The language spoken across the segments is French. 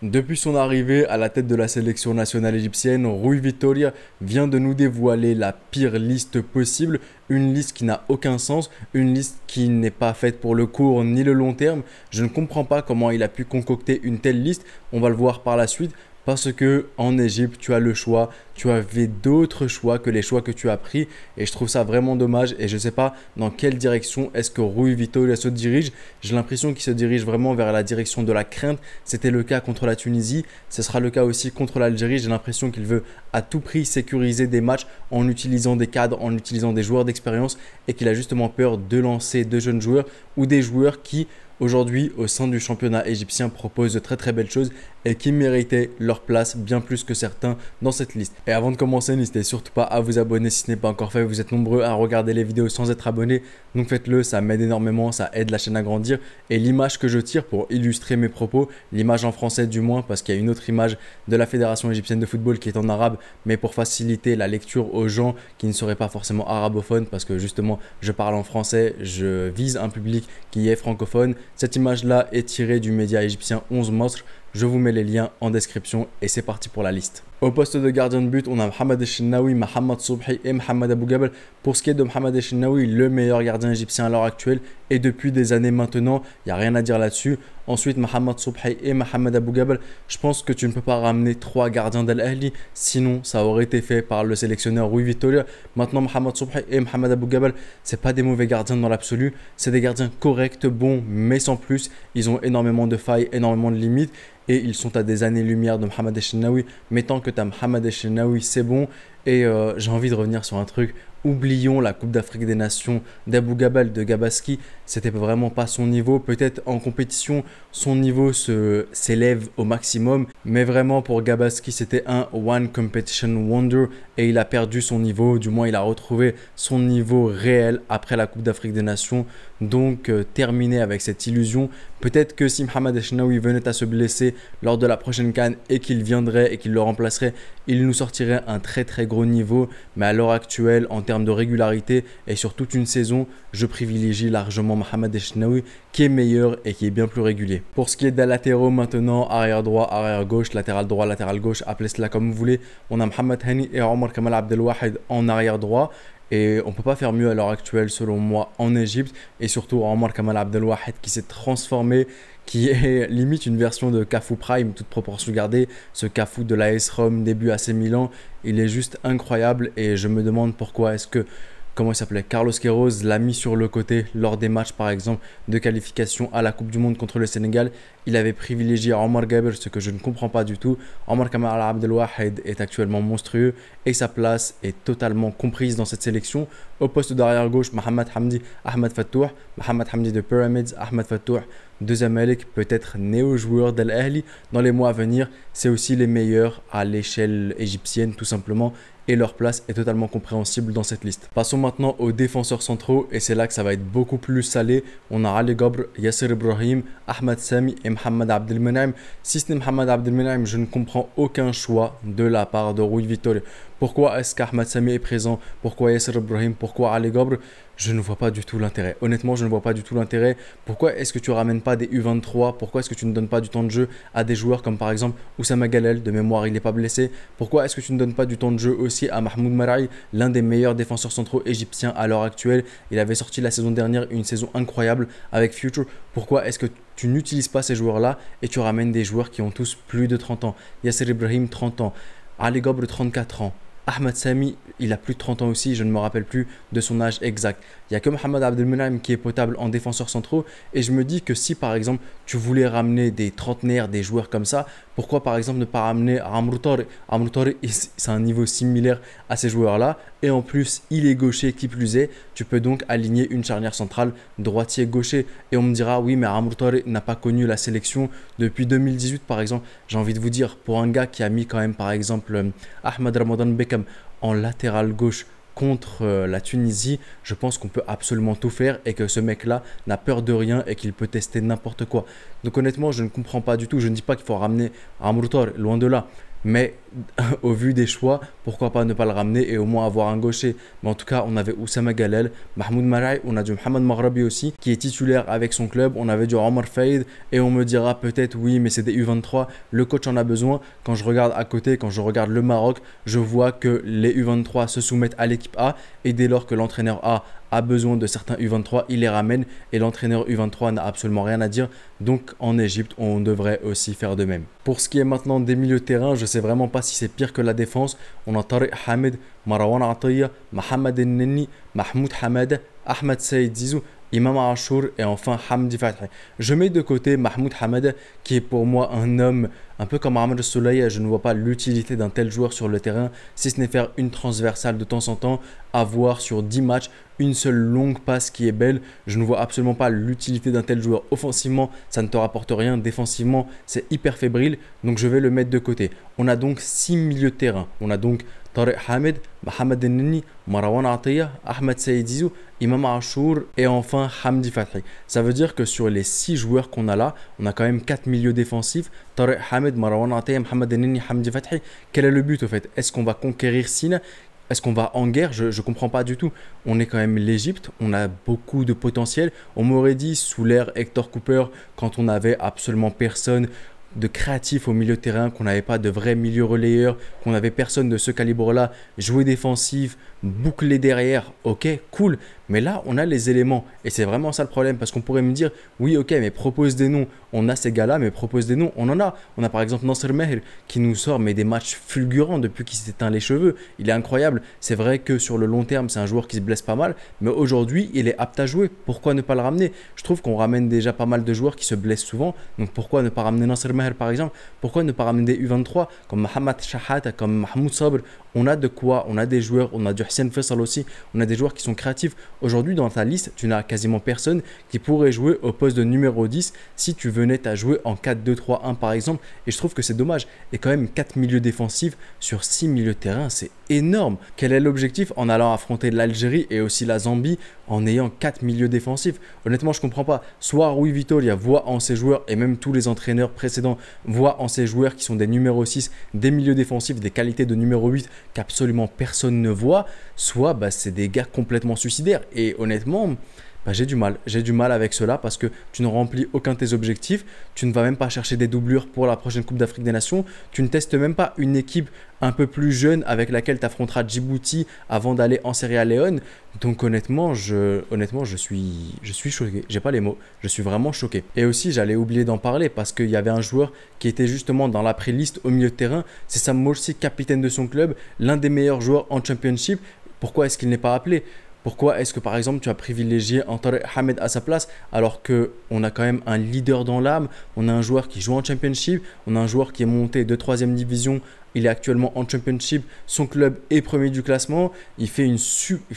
Depuis son arrivée à la tête de la sélection nationale égyptienne, Rui Vitória vient de nous dévoiler la pire liste possible, une liste qui n'a aucun sens, une liste qui n'est pas faite pour le court ni le long terme. Je ne comprends pas comment il a pu concocter une telle liste, on va le voir par la suite. Parce que en Égypte, tu as le choix, tu avais d'autres choix que les choix que tu as pris et je trouve ça vraiment dommage et je ne sais pas dans quelle direction est-ce que Rui Vitória se dirige. J'ai l'impression qu'il se dirige vraiment vers la direction de la crainte. C'était le cas contre la Tunisie, ce sera le cas aussi contre l'Algérie. J'ai l'impression qu'il veut à tout prix sécuriser des matchs en utilisant des cadres, en utilisant des joueurs d'expérience et qu'il a justement peur de lancer de jeunes joueurs ou des joueurs qui aujourd'hui au sein du championnat égyptien proposent de très très belles choses et qui méritaient leur place bien plus que certains dans cette liste. Et avant de commencer, n'hésitez surtout pas à vous abonner si ce n'est pas encore fait. Vous êtes nombreux à regarder les vidéos sans être abonnés, donc faites-le, ça m'aide énormément, ça aide la chaîne à grandir. Et l'image que je tire pour illustrer mes propos, l'image en français du moins, parce qu'il y a une autre image de la Fédération égyptienne de football qui est en arabe, mais pour faciliter la lecture aux gens qui ne seraient pas forcément arabophones, parce que justement je parle en français, je vise un public qui est francophone. Cette image-là est tirée du média égyptien 11 Mostre. Je vous mets les liens en description et c'est parti pour la liste. Au poste de gardien de but, on a Mohamed Elchenaoui, Mohamed Sobhi et Mohamed Abou Gabel. Pour ce qui est de Mohamed Elchenaoui, le meilleur gardien égyptien à l'heure actuelle et depuis des années maintenant, il n'y a rien à dire là-dessus. Ensuite, Mohamed Sobhi et Mohamed Abou Gabel. Je pense que tu ne peux pas ramener 3 gardiens d'Al Ahly, sinon ça aurait été fait par le sélectionneur Rui Vitória. Maintenant, Mohamed Sobhi et Mohamed Abou Gabel, c'est pas des mauvais gardiens dans l'absolu, c'est des gardiens corrects, bons, mais sans plus. Ils ont énormément de failles, énormément de limites. Et ils sont à des années-lumière de Mohamed Elchenaoui. Mais tant que tu as Mohamed Elchenaoui, c'est bon. Et j'ai envie de revenir sur un truc. Oublions la Coupe d'Afrique des Nations d'Abou Gabel, de Gabaski. C'était vraiment pas son niveau. Peut-être en compétition, son niveau s'élève au maximum. Mais vraiment, pour Gabaski, c'était un One Competition Wonder. Et il a perdu son niveau. Du moins, il a retrouvé son niveau réel après la Coupe d'Afrique des Nations. Donc, terminé avec cette illusion. Peut-être que si Mohamed Elchenaoui venait à se blesser lors de la prochaine CAN et qu'il viendrait et qu'il le remplacerait, il nous sortirait un très très gros niveau. Mais à l'heure actuelle, en termes de régularité et sur toute une saison, je privilégie largement Mohamed Elchenaoui qui est meilleur et qui est bien plus régulier. Pour ce qui est des latéraux maintenant, arrière droit, arrière gauche, latéral droit, latéral gauche, appelez cela comme vous voulez. On a Mohamed Hani et Omar Kamal Abdelwahed en arrière droit. Et on ne peut pas faire mieux à l'heure actuelle selon moi en Égypte. Et surtout Omar Kamal Abdelwahed qui s'est transformé, qui est limite une version de Cafu Prime, toute proportion gardée. Ce Cafu de l'AS Rome début AC Milan, il est juste incroyable. Et je me demande pourquoi est-ce que, comment il s'appelait, Carlos Queiroz l'a mis sur le côté lors des matchs par exemple de qualification à la Coupe du Monde contre le Sénégal. Il avait privilégié Omar Gaber, ce que je ne comprends pas du tout. Omar Kamal Abdelwahed est actuellement monstrueux et sa place est totalement comprise dans cette sélection. Au poste d'arrière gauche, Mohamed Hamdi, Ahmed Fattouh, Mohamed Hamdi de Pyramids, Ahmed Fattouh de Zamalek, peut-être néo-joueur d'Al Ahly dans les mois à venir. C'est aussi les meilleurs à l'échelle égyptienne tout simplement. Et leur place est totalement compréhensible dans cette liste. Passons maintenant aux défenseurs centraux et c'est là que ça va être beaucoup plus salé. On a Ali Gabr, Yasser Ibrahim, Ahmed Sami et Mohamed Abdelmenaim. Si ce n'est Mohamed Abdelmenaim, je ne comprends aucun choix de la part de Rui Vitória. Pourquoi est-ce qu'Ahmed Sami est présent? Pourquoi Yasser Ibrahim? Pourquoi Ali Gabr? Je ne vois pas du tout l'intérêt. Honnêtement, je ne vois pas du tout l'intérêt. Pourquoi est-ce que tu ramènes pas des U23? Pourquoi est-ce que tu ne donnes pas du temps de jeu à des joueurs comme par exemple Oussama Galel, de mémoire il n'est pas blessé? Pourquoi est-ce que tu ne donnes pas du temps de jeu aussi à Mahmoud Maraï, l'un des meilleurs défenseurs centraux égyptiens à l'heure actuelle? Il avait sorti la saison dernière une saison incroyable avec Future. Pourquoi est-ce que tu n'utilises pas ces joueurs-là et tu ramènes des joueurs qui ont tous plus de 30 ans? Yasser Ibrahim, 30 ans. Ali Gabr, 34 ans. Ahmed Sami, il a plus de 30 ans aussi, je ne me rappelle plus de son âge exact. Il n'y a que Mohamed Abdelmenaim qui est potable en défenseurs centraux. Et je me dis que si par exemple tu voulais ramener des trentenaires, des joueurs comme ça, pourquoi par exemple ne pas ramener Amrou Tore? Amrou Tore, c'est un niveau similaire à ces joueurs-là. Et en plus, il est gaucher qui plus est. Tu peux donc aligner une charnière centrale droitier-gaucher. Et on me dira, oui, mais Amrou Tore n'a pas connu la sélection depuis 2018 par exemple. J'ai envie de vous dire, pour un gars qui a mis quand même par exemple Ahmed Ramadan Beckham en latéral gauche contre la Tunisie, je pense qu'on peut absolument tout faire et que ce mec-là n'a peur de rien et qu'il peut tester n'importe quoi. Donc honnêtement, je ne comprends pas du tout. Je ne dis pas qu'il faut ramener Amrou Tore, loin de là. Mais au vu des choix, pourquoi pas ne pas le ramener et au moins avoir un gaucher. Mais en tout cas, on avait Oussama Galel, Mahmoud Maraï, on a du Mohamed Maghrabi aussi, qui est titulaire avec son club. On avait du Omar Faïd et on me dira peut-être oui, mais c'est des U23, le coach en a besoin. Quand je regarde à côté, quand je regarde le Maroc, je vois que les U23 se soumettent à l'équipe A et dès lors que l'entraîneur a besoin de certains U23, il les ramène et l'entraîneur U23 n'a absolument rien à dire. Donc en Égypte, on devrait aussi faire de même. Pour ce qui est maintenant des milieux de terrain, je ne sais vraiment pas si c'est pire que la défense. On a Tariq Hamid, Marwan Atiyah, Mohamed Enneni, Mahmoud Hamada, Ahmed Saïd Zizou, Imam Achour et enfin Hamdi Fathi. Je mets de côté Mahmoud Hamada qui est pour moi un homme un peu comme Ahmed Souley. Je ne vois pas l'utilité d'un tel joueur sur le terrain si ce n'est faire une transversale de temps en temps, avoir sur 10 matchs une seule longue passe qui est belle. Je ne vois absolument pas l'utilité d'un tel joueur. Offensivement, ça ne te rapporte rien. Défensivement, c'est hyper fébrile. Donc je vais le mettre de côté. On a donc 6 milieux de terrain. On a donc Tariq Hamid, Mohamed Enneni, Marwan Atiyah, Ahmed Saïd Zizou, Imam Achour et enfin Hamdi Fathi. Ça veut dire que sur les 6 joueurs qu'on a là, on a quand même 4 milieux défensifs. Tariq Hamid, Marwan Atiyah, Mohamed Enneni, Hamdi Fathi. Quel est le but au fait? Est-ce qu'on va conquérir Sina? Est-ce qu'on va en guerre? Je ne comprends pas du tout. On est quand même l'Égypte, on a beaucoup de potentiel. On m'aurait dit sous l'ère Hector Cooper, quand on n'avait absolument personne de créatif au milieu de terrain, qu'on n'avait pas de vrai milieu relayeur, qu'on n'avait personne de ce calibre-là, jouer défensif, boucler derrière, ok, cool. Mais là, on a les éléments et c'est vraiment ça le problème parce qu'on pourrait me dire, oui, ok, mais propose des noms. On a ces gars-là, mais propose des noms. On en a. On a par exemple Nasser Meher qui nous sort mais des matchs fulgurants depuis qu'il s'est éteint les cheveux. Il est incroyable. C'est vrai que sur le long terme, c'est un joueur qui se blesse pas mal, mais aujourd'hui, il est apte à jouer. Pourquoi ne pas le ramener? Je trouve qu'on ramène déjà pas mal de joueurs qui se blessent souvent. Donc pourquoi ne pas ramener Nasser Meher par exemple? Pourquoi ne pas ramener des U23 comme Mohamed Shahat, comme Mahmoud Sabr? On a de quoi, on a des joueurs, on a du Hussein Faisal aussi, on a des joueurs qui sont créatifs. Aujourd'hui, dans ta liste, tu n'as quasiment personne qui pourrait jouer au poste de numéro 10 si tu venais à jouer en 4-2-3-1 par exemple. Et je trouve que c'est dommage. Et quand même, 4 milieux défensifs sur 6 milieux de terrain, c'est énorme. Quel est l'objectif en allant affronter l'Algérie et aussi la Zambie en ayant 4 milieux défensifs? Honnêtement, je ne comprends pas. Soit Rui Vitória voit en ses joueurs, et même tous les entraîneurs précédents voient en ses joueurs qui sont des numéros 6, des milieux défensifs, des qualités de numéro 8 qu'absolument personne ne voit, soit c'est des gars complètement suicidaires. Et honnêtement, j'ai du mal avec cela parce que tu ne remplis aucun de tes objectifs, tu ne vas même pas chercher des doublures pour la prochaine Coupe d'Afrique des Nations, tu ne testes même pas une équipe un peu plus jeune avec laquelle tu affronteras Djibouti avant d'aller en Sierra Leone. Donc honnêtement, je suis choqué, j'ai pas les mots, je suis vraiment choqué. Et aussi, j'allais oublier d'en parler parce qu'il y avait un joueur qui était justement dans la pré-liste au milieu de terrain, c'est Sam Morsi, capitaine de son club, l'un des meilleurs joueurs en Championship. Pourquoi est-ce qu'il n'est pas appelé? Pourquoi est-ce que par exemple tu as privilégié Tariq Hamid à sa place alors qu'on a quand même un leader dans l'âme, on a un joueur qui joue en Championship, on a un joueur qui est monté de 3e division, il est actuellement en Championship, son club est premier du classement, il fait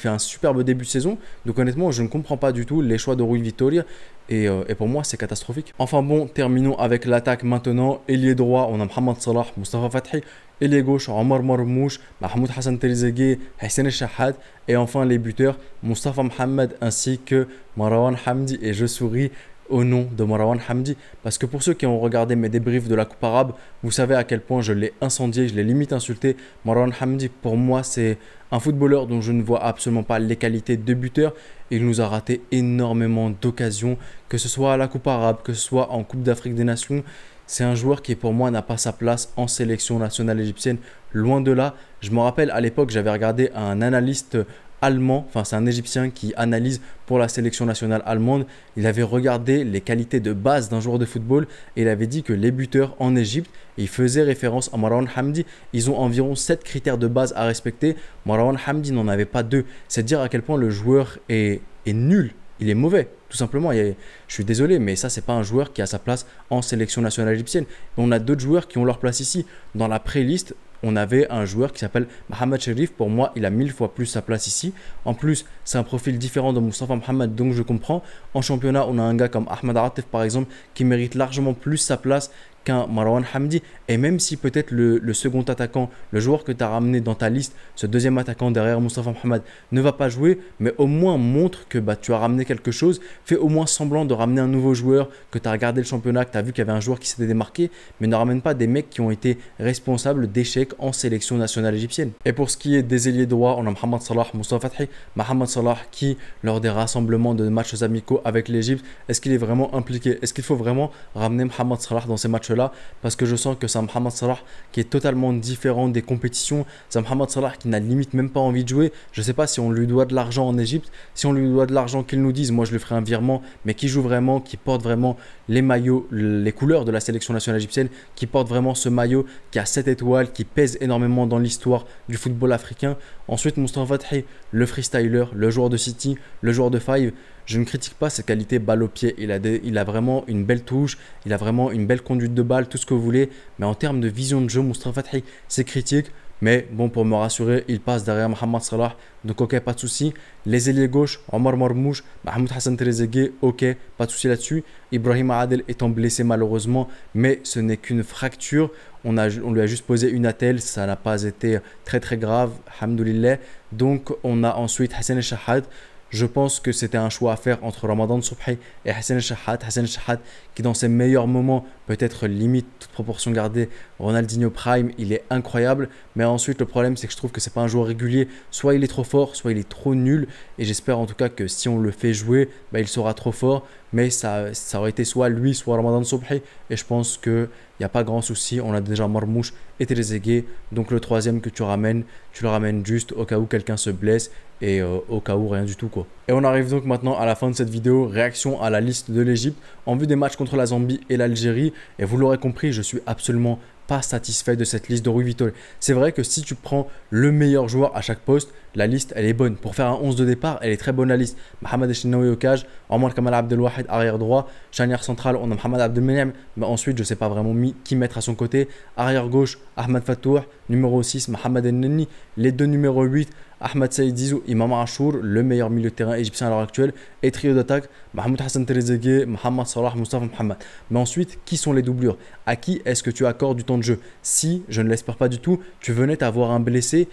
un superbe début de saison. Donc honnêtement, je ne comprends pas du tout les choix de Rui Vitória et pour moi c'est catastrophique. Enfin bon, terminons avec l'attaque maintenant. Ailier droit, on a Mohamed Salah, Moustapha Fathi. Ailier gauche, Omar Marmouche, Mahmoud Hassan Trezeguet, Hussein Shahat. Et enfin les buteurs, Moustapha Mohamed ainsi que Marwan Hamdi. Et je souris au nom de Marwan Hamdi parce que pour ceux qui ont regardé mes débriefs de la Coupe arabe, vous savez à quel point je l'ai incendié, je l'ai limite insulté. Marwan Hamdi, pour moi, c'est un footballeur dont je ne vois absolument pas les qualités de buteur. Il nous a raté énormément d'occasions, que ce soit à la Coupe arabe, que ce soit en Coupe d'Afrique des Nations. C'est un joueur qui pour moi n'a pas sa place en sélection nationale égyptienne, loin de là. Je me rappelle à l'époque, j'avais regardé un analyste allemand, enfin c'est un Égyptien qui analyse pour la sélection nationale allemande. Il avait regardé les qualités de base d'un joueur de football et il avait dit que les buteurs en Égypte, il faisait référence à Marwan Hamdi, ils ont environ 7 critères de base à respecter. Marwan Hamdi n'en avait pas 2. C'est dire à quel point le joueur est nul. Il est mauvais, tout simplement. Je suis désolé, mais ça, c'est pas un joueur qui a sa place en sélection nationale égyptienne. On a d'autres joueurs qui ont leur place ici. Dans la pré-liste, on avait un joueur qui s'appelle Mohamed Cherif. Pour moi, il a 1000 fois plus sa place ici. En plus, c'est un profil différent de Moustapha Mohamed, donc je comprends. En championnat, on a un gars comme Ahmed Atif, par exemple, qui mérite largement plus sa place qu'un Marwan Hamdi. Et même si peut-être le second attaquant, le joueur que tu as ramené dans ta liste, ce deuxième attaquant derrière Moustapha Mohamed, ne va pas jouer, mais au moins montre que tu as ramené quelque chose. Fais au moins semblant de ramener un nouveau joueur, que tu as regardé le championnat, que tu as vu qu'il y avait un joueur qui s'était démarqué, mais ne ramène pas des mecs qui ont été responsables d'échecs en sélection nationale égyptienne. Et pour ce qui est des ailiers droits, on a Mohamed Salah, Moustapha Fathi. Mohamed Salah qui, lors des rassemblements de matchs amicaux avec l'Égypte, est-ce qu'il est vraiment impliqué? Est-ce qu'il faut vraiment ramener Mohamed Salah dans ces matchs-là? Parce que je sens que c'est un Mohamed Salah qui est totalement différent des compétitions. C'est un Mohamed Salah qui n'a limite même pas envie de jouer. Je ne sais pas si on lui doit de l'argent en Égypte. Si on lui doit de l'argent, qu'il nous dise, moi je lui ferai un virement, mais qui joue vraiment, qui porte vraiment les maillots, les couleurs de la sélection nationale égyptienne, qui porte vraiment ce maillot qui a 7 étoiles, qui pèse énormément dans l'histoire du football africain. Ensuite, Moustapha Fathi, le freestyler, le joueur de City, le joueur de Five. Je ne critique pas ses qualités balle au pied. Il a vraiment une belle touche, il a vraiment une belle conduite de balle, tout ce que vous voulez. Mais en termes de vision de jeu, Moustapha Fathi, c'est critique. Mais bon, pour me rassurer, il passe derrière Mohamed Salah. Donc, ok, pas de souci. Les ailiers gauche, Omar Marmouche, Mahmoud Hassan Trezeguet, ok, pas de souci là-dessus. Ibrahim Adel étant blessé malheureusement, mais ce n'est qu'une fracture. On lui a juste posé une attelle, ça n'a pas été très très grave, alhamdoulilah. Donc, on a ensuite Hassan El Shahad. Je pense que c'était un choix à faire entre Ramadan Sobhi et Hassan El Shahad. Hassan El Shahad qui dans ses meilleurs moments, peut-être limite, toute proportion gardée, Ronaldinho Prime, il est incroyable. Mais ensuite, le problème, c'est que je trouve que c'est pas un joueur régulier. Soit il est trop fort, soit il est trop nul. Et j'espère en tout cas que si on le fait jouer, il sera trop fort. Mais ça aurait été soit lui, soit Ramadan Sobhi. Et je pense qu'il n'y a pas grand souci. On a déjà Marmouche et Trezeguet. Donc le troisième que tu le ramènes juste au cas où quelqu'un se blesse. Et au cas où rien du tout quoi. Et on arrive donc maintenant à la fin de cette vidéo, réaction à la liste de l'Égypte en vue des matchs contre la Zambie et l'Algérie. Et vous l'aurez compris, je suis absolument pas satisfait de cette liste de Rui Vitória. C'est vrai que si tu prends le meilleur joueur à chaque poste, la liste elle est bonne. Pour faire un 11 de départ, elle est très bonne la liste. Mohamed Echnaoui au cage, Omar Kamal Abdelwahed arrière droit, charnière centrale, on a Mohamed Abdelmenem, mais ensuite je ne sais pas vraiment qui mettre à son côté. Arrière gauche, Ahmed Fatou, numéro 6, Mohamed Enneni, les deux numéros 8, Ahmed Saïd Zizou, Imam Achour, le meilleur milieu de terrain égyptien à l'heure actuelle, et trio d'attaque, Mahmoud Hassan Trezeguet, Mohamed Salah, Moustapha Mohamed. Mais ensuite, qui sont les doublures? À qui est-ce que tu accordes du temps de jeu? Si, je ne l'espère pas du tout, tu venais d'avoir un blessé,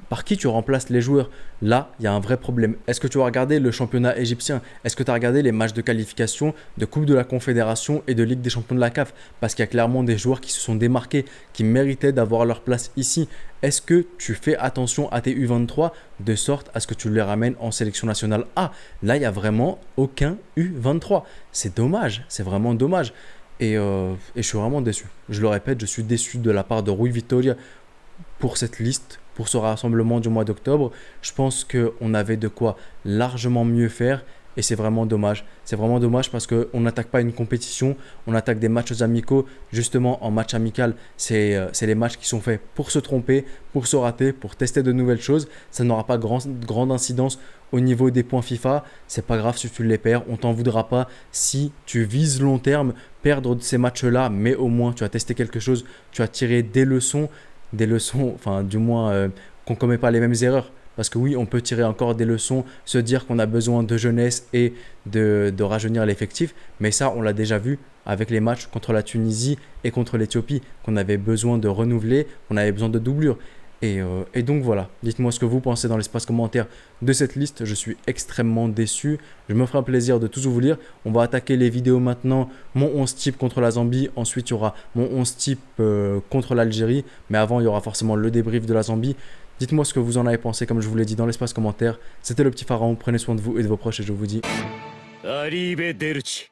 par qui tu remplaces les joueurs? Là, il y a un vrai problème. Est-ce que tu as regardé le championnat égyptien? Est-ce que tu as regardé les matchs de qualification de Coupe de la Confédération et de Ligue des Champions de la CAF? Parce qu'il y a clairement des joueurs qui se sont démarqués, qui méritaient d'avoir leur place ici. Est-ce que tu fais attention à tes U23 de sorte à ce que tu les ramènes en sélection nationale A? Là, il n'y a vraiment aucun U23. C'est dommage, c'est vraiment dommage. Et je suis vraiment déçu. Je le répète, je suis déçu de la part de Rui Vitória pour cette liste, pour ce rassemblement du mois d'octobre. Je pense qu'on avait de quoi largement mieux faire et c'est vraiment dommage. C'est vraiment dommage parce qu'on n'attaque pas une compétition, on attaque des matchs amicaux. Justement, en match amical, c'est les matchs qui sont faits pour se tromper, pour se rater, pour tester de nouvelles choses. Ça n'aura pas grande incidence au niveau des points FIFA. C'est pas grave si tu les perds, on t'en voudra pas. Si tu vises long terme, perdre ces matchs-là, mais au moins tu as testé quelque chose, tu as tiré des leçons, enfin du moins qu'on ne commet pas les mêmes erreurs. Parce que oui, on peut tirer encore des leçons, se dire qu'on a besoin de jeunesse et de rajeunir l'effectif. Mais ça, on l'a déjà vu avec les matchs contre la Tunisie et contre l'Éthiopie, qu'on avait besoin de renouveler, qu'on avait besoin de doublures. Et donc voilà, dites-moi ce que vous pensez dans l'espace commentaire de cette liste. Je suis extrêmement déçu. Je me ferai un plaisir de tous vous lire. On va attaquer les vidéos maintenant. Mon 11 type contre la Zambie. Ensuite, il y aura mon 11 type contre l'Algérie. Mais avant, il y aura forcément le débrief de la Zambie. Dites-moi ce que vous en avez pensé, comme je vous l'ai dit dans l'espace commentaire. C'était le petit pharaon. Prenez soin de vous et de vos proches et je vous dis... Arrivederci.